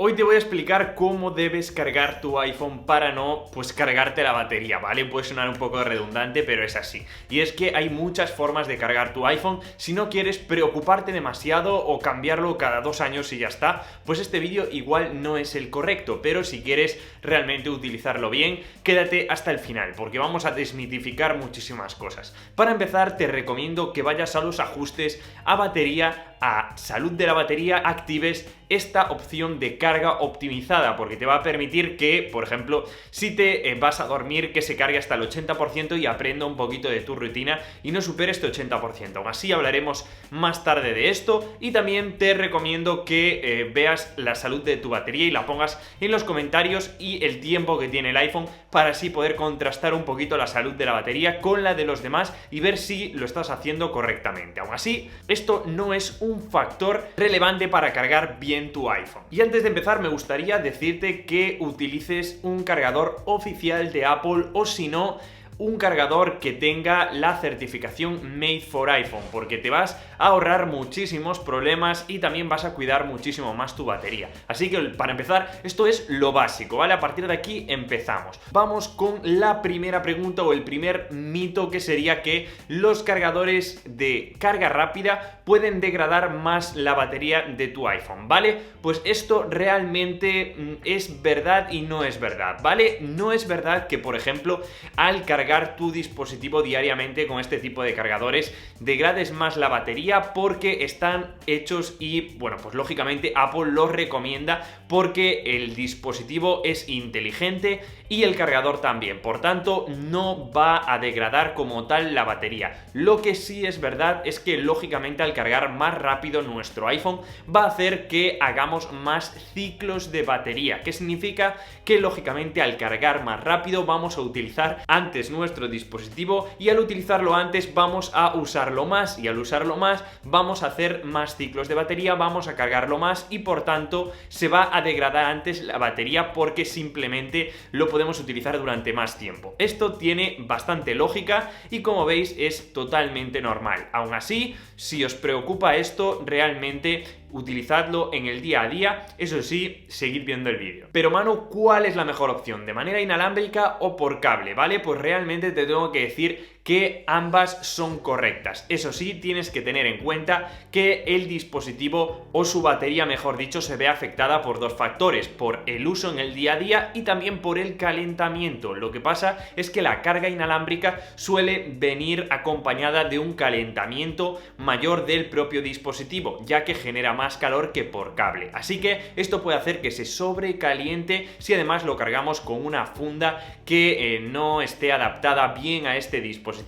Hoy te voy a explicar cómo debes cargar tu iPhone para no, cargarte la batería, ¿vale? Puede sonar un poco redundante, pero es así. Y es que hay muchas formas de cargar tu iPhone. Si no quieres preocuparte demasiado o cambiarlo cada 2 años y ya está, pues este vídeo igual no es el correcto. Pero si quieres realmente utilizarlo bien, quédate hasta el final, porque vamos a desmitificar muchísimas cosas. Para empezar, te recomiendo que vayas a los ajustes, a batería, a salud de la batería, actives esta opción de carga optimizada, porque te va a permitir que, por ejemplo, si te vas a dormir, que se cargue hasta el 80% y aprenda un poquito de tu rutina y no supere este 80%. Aún así hablaremos más tarde de esto, y también te recomiendo que veas la salud de tu batería y la pongas en los comentarios y el tiempo que tiene el iPhone, para así poder contrastar un poquito la salud de la batería con la de los demás y ver si lo estás haciendo correctamente. Aún así, esto no es un factor relevante para cargar bien tu iPhone. Y antes de empezar, me gustaría decirte que utilices un cargador oficial de Apple, o si no, un cargador que tenga la certificación Made for iPhone, porque te vas a ahorrar muchísimos problemas y también vas a cuidar muchísimo más tu batería. Así que para empezar, esto es lo básico, ¿vale? A partir de aquí empezamos. Vamos con la primera pregunta o el primer mito, que sería que los cargadores de carga rápida pueden degradar más la batería de tu iPhone, ¿vale? Pues esto realmente es verdad y no es verdad, ¿vale? No es verdad que, por ejemplo, al cargar tu dispositivo diariamente con este tipo de cargadores degrades más la batería, porque están hechos y, bueno, pues lógicamente Apple los recomienda porque el dispositivo es inteligente y el cargador también, por tanto no va a degradar como tal la batería. Lo que sí es verdad es que lógicamente al cargar más rápido nuestro iPhone va a hacer que hagamos más ciclos de batería. ¿Qué significa? Que lógicamente al cargar más rápido vamos a utilizar antes nuestro dispositivo, y al utilizarlo antes vamos a usarlo más, y al usarlo más vamos a hacer más ciclos de batería, vamos a cargarlo más y por tanto se va a degradar antes la batería, porque simplemente lo podemos utilizar durante más tiempo. Esto tiene bastante lógica y, como veis, es totalmente normal. Aún así, si os preocupa esto, realmente utilizadlo en el día a día, eso sí, seguid viendo el vídeo. Pero Manu, ¿cuál es la mejor opción? ¿De manera inalámbrica o por cable? ¿Vale? Pues realmente te tengo que decir que ambas son correctas. Eso sí, tienes que tener en cuenta que el dispositivo, o su batería mejor dicho, se ve afectada por dos factores: por el uso en el día a día y también por el calentamiento. Lo que pasa es que la carga inalámbrica suele venir acompañada de un calentamiento mayor del propio dispositivo, ya que genera más calor que por cable. Así que esto puede hacer que se sobrecaliente si además lo cargamos con una funda que no esté adaptada bien a este dispositivo,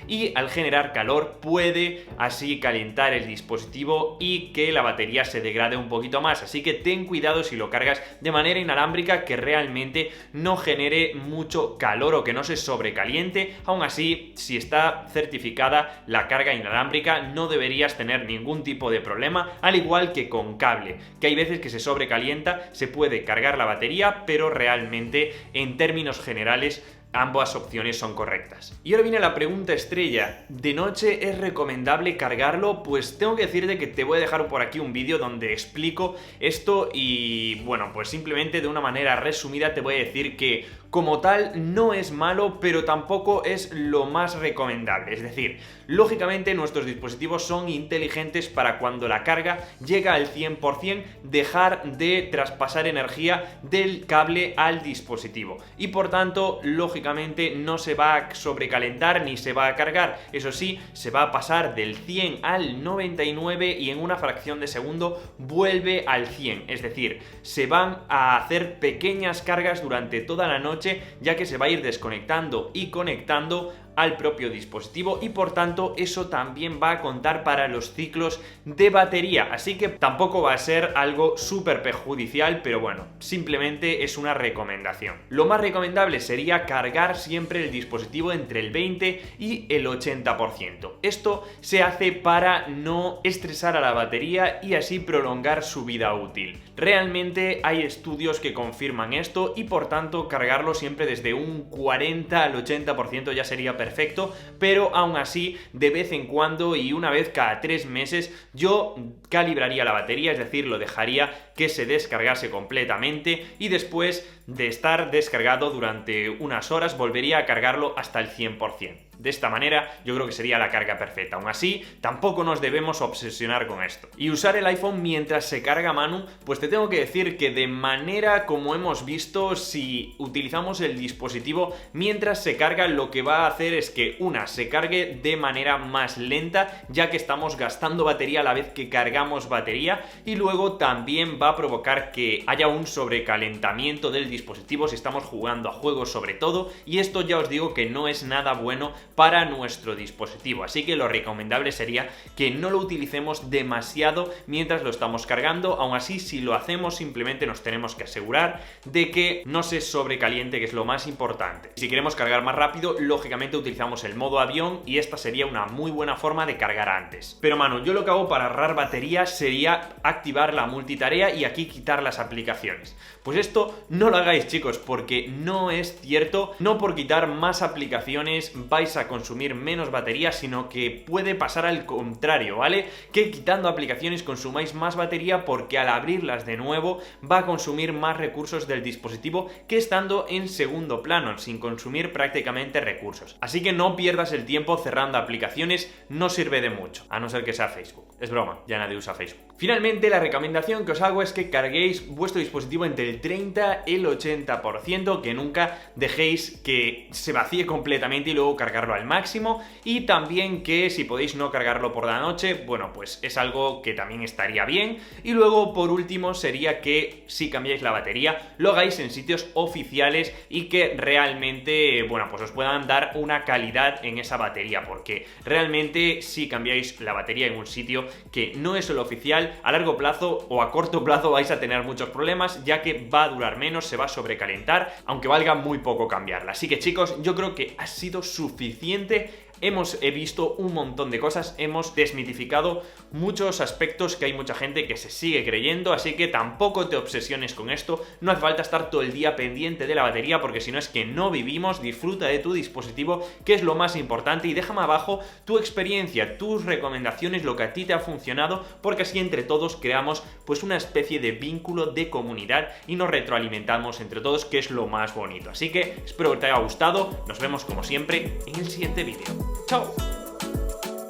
y al generar calor puede así calentar el dispositivo y que la batería se degrade un poquito más. Así que ten cuidado si lo cargas de manera inalámbrica, que realmente no genere mucho calor o que no se sobrecaliente. Aún así, si está certificada la carga inalámbrica, no deberías tener ningún tipo de problema, al igual que con cable, que hay veces que se sobrecalienta, se puede cargar la batería, pero realmente en términos generales ambas opciones son correctas. Y ahora viene la pregunta estrella: ¿de noche es recomendable cargarlo? Pues tengo que decirte que te voy a dejar por aquí un vídeo donde explico esto, y bueno, pues simplemente de una manera resumida te voy a decir que como tal no es malo, pero tampoco es lo más recomendable. Es decir, lógicamente nuestros dispositivos son inteligentes para cuando la carga llega al 100% dejar de traspasar energía del cable al dispositivo, y por tanto lógicamente no se va a sobrecalentar ni se va a cargar. Eso sí, se va a pasar del 100 al 99 y en una fracción de segundo vuelve al 100. Es decir, se van a hacer pequeñas cargas durante toda la noche, ya que se va a ir desconectando y conectando al propio dispositivo, y por tanto eso también va a contar para los ciclos de batería. Así que tampoco va a ser algo súper perjudicial, pero bueno, simplemente es una recomendación. Lo más recomendable sería cargar siempre el dispositivo entre el 20 y el 80%. Esto se hace para no estresar a la batería y así prolongar su vida útil. Realmente hay estudios que confirman esto, y por tanto cargarlo siempre desde un 40 al 80% ya sería perfecto perfecto, pero aún así de vez en cuando y una vez cada 3 meses yo calibraría la batería, es decir, lo dejaría que se descargase completamente y después de estar descargado durante unas horas volvería a cargarlo hasta el 100%. De esta manera yo creo que sería la carga perfecta. Aún así, tampoco nos debemos obsesionar con esto. Y usar el iPhone mientras se carga, Manu, pues te tengo que decir que de manera como hemos visto, si utilizamos el dispositivo mientras se carga, lo que va a hacer es que se cargue de manera más lenta, ya que estamos gastando batería a la vez que cargamos batería, y luego también va a provocar que haya un sobrecalentamiento del dispositivo si estamos jugando a juegos sobre todo, y esto ya os digo que no es nada bueno para nuestro dispositivo, así que lo recomendable sería que no lo utilicemos demasiado mientras lo estamos cargando. Aún así, si lo hacemos, simplemente nos tenemos que asegurar de que no se sobrecaliente, que es lo más importante. Si queremos cargar más rápido, lógicamente utilizamos el modo avión y esta sería una muy buena forma de cargar antes. Pero Manu, yo lo que hago para ahorrar batería sería activar la multitarea y aquí quitar las aplicaciones. Pues esto no lo hagáis, chicos, porque no es cierto. No por quitar más aplicaciones vais a consumir menos batería, sino que puede pasar al contrario, ¿vale? Que quitando aplicaciones consumáis más batería, porque al abrirlas de nuevo va a consumir más recursos del dispositivo que estando en segundo plano, sin consumir prácticamente recursos. Así que no pierdas el tiempo cerrando aplicaciones, no sirve de mucho, a no ser que sea Facebook. Es broma, ya nadie usa Facebook. Finalmente, la recomendación que os hago es que carguéis vuestro dispositivo entre el 30 y el 80%, que nunca dejéis que se vacíe completamente y luego cargarlo al máximo, y también que si podéis no cargarlo por la noche, bueno, pues es algo que también estaría bien. Y luego, por último, sería que si cambiáis la batería, lo hagáis en sitios oficiales y que realmente, bueno, pues os puedan dar una calidad en esa batería, porque realmente si cambiáis la batería en un sitio que no es el oficial, a largo plazo o a corto plazo vais a tener muchos problemas, ya que va a durar menos, se va a sobrecalentar, aunque valga muy poco cambiarla. Así que, chicos, yo creo que ha sido suficiente. He visto un montón de cosas, hemos desmitificado muchos aspectos que hay mucha gente que se sigue creyendo, así que tampoco te obsesiones con esto. No hace falta estar todo el día pendiente de la batería, porque si no es que no vivimos. Disfruta de tu dispositivo, que es lo más importante, y déjame abajo tu experiencia, tus recomendaciones, lo que a ti te ha funcionado, porque así entre todos creamos pues una especie de vínculo de comunidad y nos retroalimentamos entre todos, que es lo más bonito. Así que espero que te haya gustado, nos vemos como siempre en el siguiente vídeo. ¡Chao!